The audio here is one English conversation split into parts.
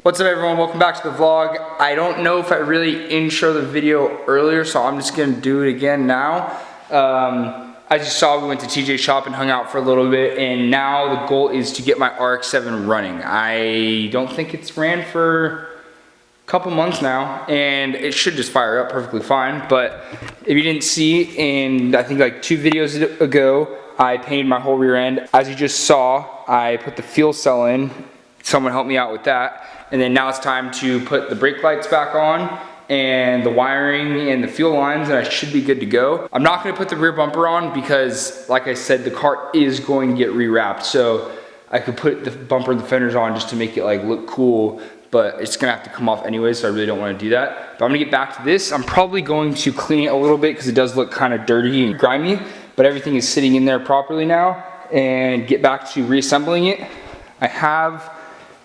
What's up everyone, welcome back to the vlog. I don't know if I really intro the video earlier, so I'm just gonna do it again now. As you saw, we went to TJ shop and hung out for a little bit, and now the goal is to get my Rx7 running. I don't think it's ran for a couple months now, and it should just fire up perfectly fine. But if you didn't see, in I think like 2 videos ago, I painted my whole rear end. As you just saw, I put the fuel cell in. Someone helped me out with that. And then now it's time to put the brake lights back on and the wiring and the fuel lines, and I should be good to go. I'm not gonna put the rear bumper on because, like I said, the car is going to get rewrapped. So I could put the bumper and the fenders on just to make it like look cool, but it's gonna have to come off anyway, so I really don't wanna do that. But I'm gonna get back to this. I'm probably going to clean it a little bit because it does look kind of dirty and grimy, but everything is sitting in there properly now, and get back to reassembling it. I have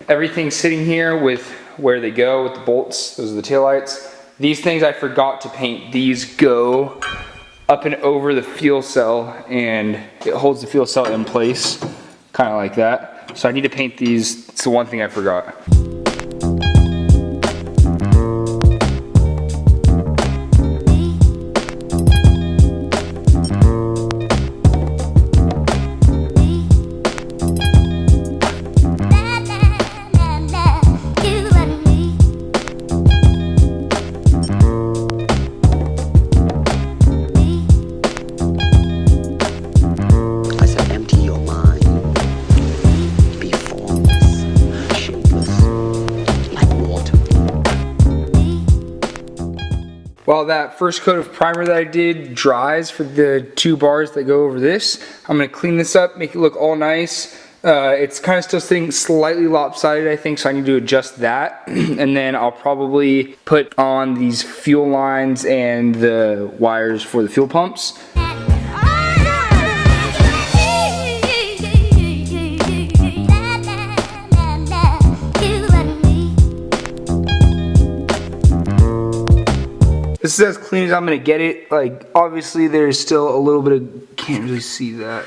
everything sitting here with where they go with the bolts. Those are the taillights. These things I forgot to paint. These go up and over the fuel cell, and it holds the fuel cell in place, kind of like that. So I need to paint these. It's the one thing I forgot. While that first coat of primer that I did dries for the 2 bars that go over this, I'm gonna clean this up, make it look all nice. It's kind of still sitting slightly lopsided, I think, so I need to adjust that. And then I'll probably put on these fuel lines and the wires for the fuel pumps. This is as clean as I'm gonna get it. Like, obviously there's still a little bit of, can't really see that.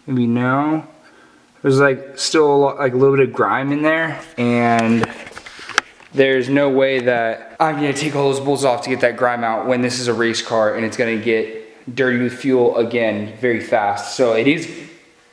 Maybe now. There's like still a lot, like a little bit of grime in there, and there's no way that I'm gonna take all those bolts off to get that grime out when this is a race car and it's gonna get dirty with fuel again very fast. So it is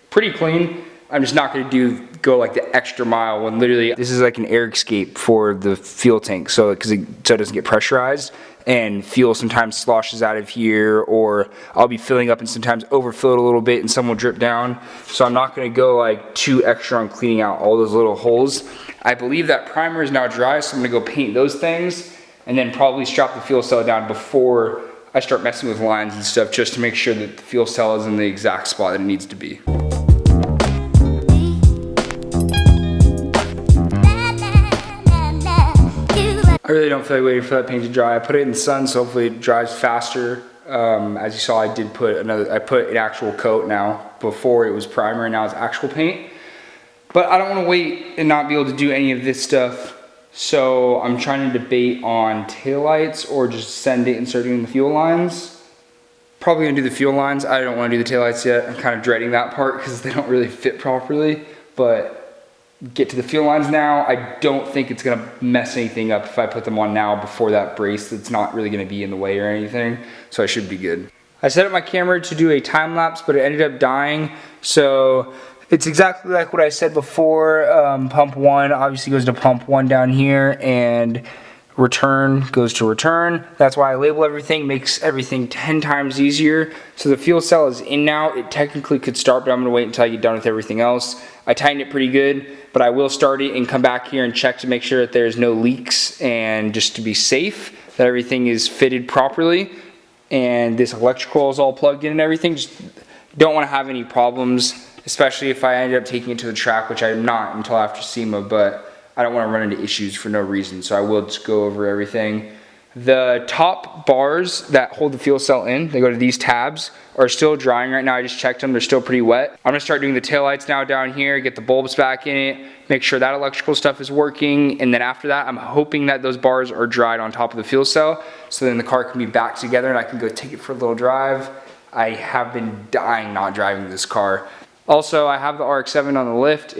pretty clean. I'm just not gonna go like the extra mile when literally this is like an air escape for the fuel tank, so because it doesn't get pressurized, and fuel sometimes sloshes out of here, or I'll be filling up and sometimes overfill it a little bit and some will drip down. So I'm not gonna go like too extra on cleaning out all those little holes. I believe that primer is now dry, so I'm gonna go paint those things and then probably strap the fuel cell down before I start messing with lines and stuff, just to make sure that the fuel cell is in the exact spot that it needs to be. I really don't feel like waiting for that paint to dry. I put it in the sun, so hopefully it dries faster. As you saw, I did put I put an actual coat now. Before it was primer, and now it's actual paint. But I don't want to wait and not be able to do any of this stuff. So I'm trying to debate on taillights or just send it and start doing the fuel lines. Probably gonna do the fuel lines. I don't want to do the taillights yet. I'm kind of dreading that part because they don't really fit properly. But get to the fuel lines now. I don't think it's gonna mess anything up if I put them on now before that brace. It's not really gonna be in the way or anything, so I should be good. I set up my camera to do a time lapse, but it ended up dying. So it's exactly like what I said before. Pump 1 obviously goes to pump 1 down here, and return goes to return. That's why I label everything, makes everything 10 times easier. So the fuel cell is in now. It technically could start, but I'm gonna wait until I get done with everything else. I tightened it pretty good, but I will start it and come back here and check to make sure that there's no leaks, and just to be safe that everything is fitted properly and this electrical is all plugged in and everything. Just don't want to have any problems, especially if I end up taking it to the track, which I'm not until after SEMA, but I don't want to run into issues for no reason, so I will just go over everything. The top bars that hold the fuel cell in, they go to these tabs, are still drying right now. I just checked them, they're still pretty wet. I'm gonna start doing the taillights now down here, get the bulbs back in it, make sure that electrical stuff is working, and then after that, I'm hoping that those bars are dried on top of the fuel cell, so then the car can be back together and I can go take it for a little drive. I have been dying not driving this car. Also, I have the Rx7 on the lift.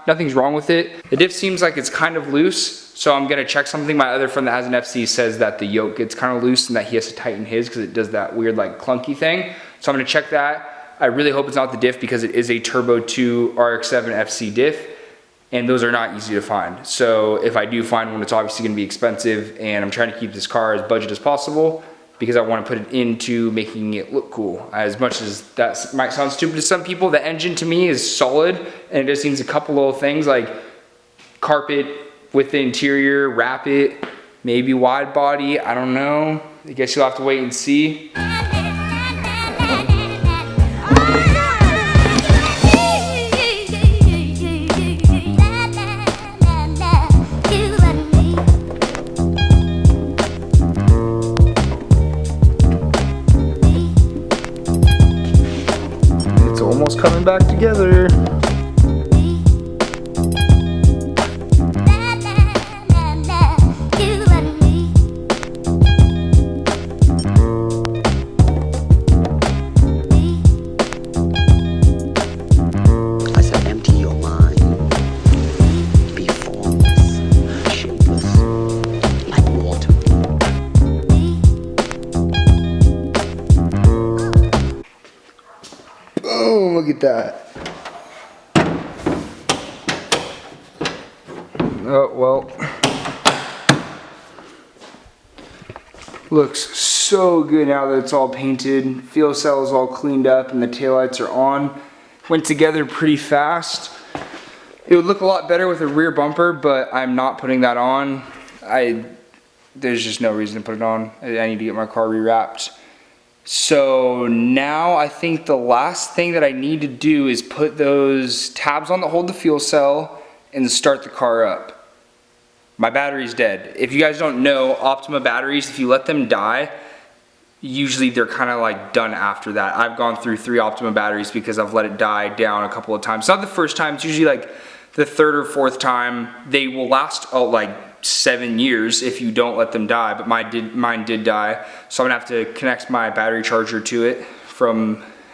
Nothing's wrong with it. The diff seems like it's kind of loose, so I'm gonna check something. My other friend that has an FC says that the yoke gets kind of loose and that he has to tighten his because it does that weird like clunky thing. So I'm gonna check that. I really hope it's not the diff because it is a Turbo 2 Rx7 FC diff, and those are not easy to find. So if I do find one, it's obviously gonna be expensive, and I'm trying to keep this car as budget as possible because I want to put it into making it look cool. As much as that might sound stupid to some people, the engine to me is solid, and it just needs a couple little things like carpet with the interior, wrap it, maybe wide body, I don't know. I guess you'll have to wait and see. Almost coming back together. I said empty your mind. Be formless, shapeless, like water. Oh, look at that. Oh, well. Looks so good now that it's all painted. Fuel cell is all cleaned up and the taillights are on. Went together pretty fast. It would look a lot better with a rear bumper, but I'm not putting that on. There's just no reason to put it on. I need to get my car rewrapped. So now I think the last thing that I need to do is put those tabs on that hold the fuel cell and start the car up. My battery's dead. If you guys don't know, Optima batteries, if you let them die, usually they're kind of like done after that. I've gone through 3 Optima batteries because I've let it die down a couple of times. It's not the first time, it's usually like the 3rd or 4th time. They will last like 7 years if you don't let them die, but mine did die. So I'm gonna have to connect my battery charger to it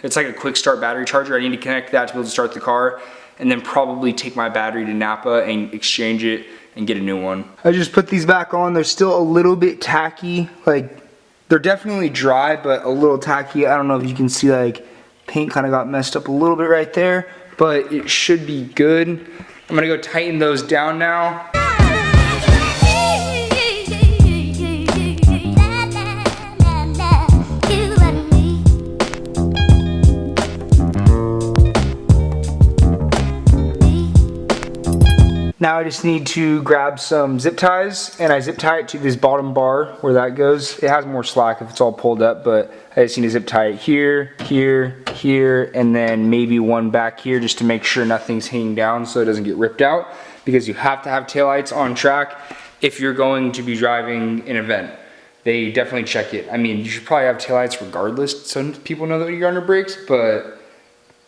it's like a quick start battery charger. I need to connect that to be able to start the car, and then probably take my battery to Napa and exchange it and get a new one. I just put these back on. They're still a little bit tacky. Like, they're definitely dry, but a little tacky. I don't know if you can see, like, paint kind of got messed up a little bit right there, but it should be good. I'm gonna go tighten those down now. Now I just need to grab some zip ties, and I zip tie it to this bottom bar where that goes. It has more slack if it's all pulled up, but I just need to zip tie it here, here, here, and then maybe one back here just to make sure nothing's hanging down so it doesn't get ripped out, because you have to have taillights on track if you're going to be driving an event. They definitely check it. I mean, you should probably have taillights regardless so people know that you're under brakes, but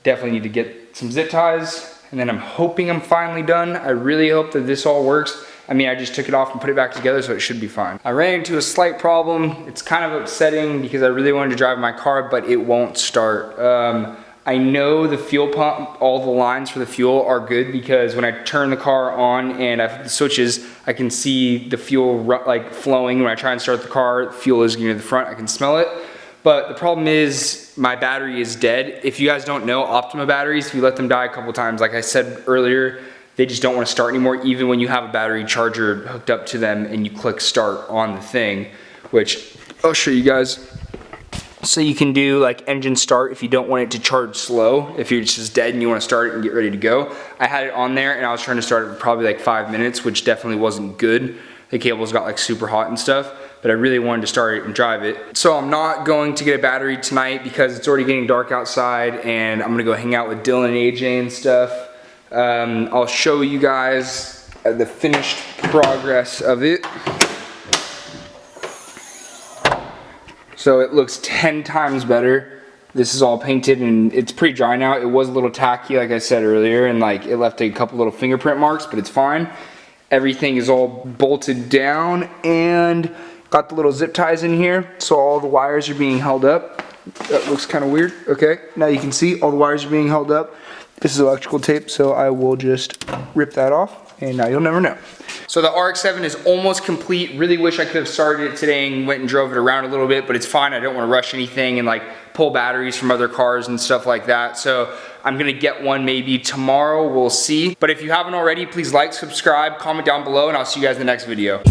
definitely need to get some zip ties. And then I'm hoping I'm finally done. I really hope that this all works. I mean, I just took it off and put it back together, so it should be fine. I ran into a slight problem. It's kind of upsetting because I really wanted to drive my car, but it won't start. I know the fuel pump, all the lines for the fuel are good, because when I turn the car on and I flip the switches, I can see the fuel like flowing. When I try and start the car, fuel is getting to the front, I can smell it. But the problem is my battery is dead. If you guys don't know, Optima batteries, if you let them die a couple times, like I said earlier, they just don't want to start anymore, even when you have a battery charger hooked up to them and you click start on the thing, which I'll show you guys. So you can do like engine start if you don't want it to charge slow, if you're just dead and you want to start it and get ready to go. I had it on there and I was trying to start it for probably like 5 minutes, which definitely wasn't good. The cables got like super hot and stuff, but I really wanted to start it and drive it. So I'm not going to get a battery tonight because it's already getting dark outside, and I'm gonna go hang out with Dylan and AJ and stuff. I'll show you guys the finished progress of it. So it looks 10 times better. This is all painted and it's pretty dry now. It was a little tacky, like I said earlier, and like it left a couple little fingerprint marks, but it's fine. Everything is all bolted down and got the little zip ties in here, so all the wires are being held up. That looks kind of weird. Okay, now you can see all the wires are being held up. This is electrical tape, so I will just rip that off, and now you'll never know. So the Rx7 is almost complete. Really wish I could have started it today and went and drove it around a little bit, but it's fine. I don't want to rush anything and like pull batteries from other cars and stuff like that. So I'm gonna get one maybe tomorrow, we'll see. But if you haven't already, please like, subscribe, comment down below, and I'll see you guys in the next video.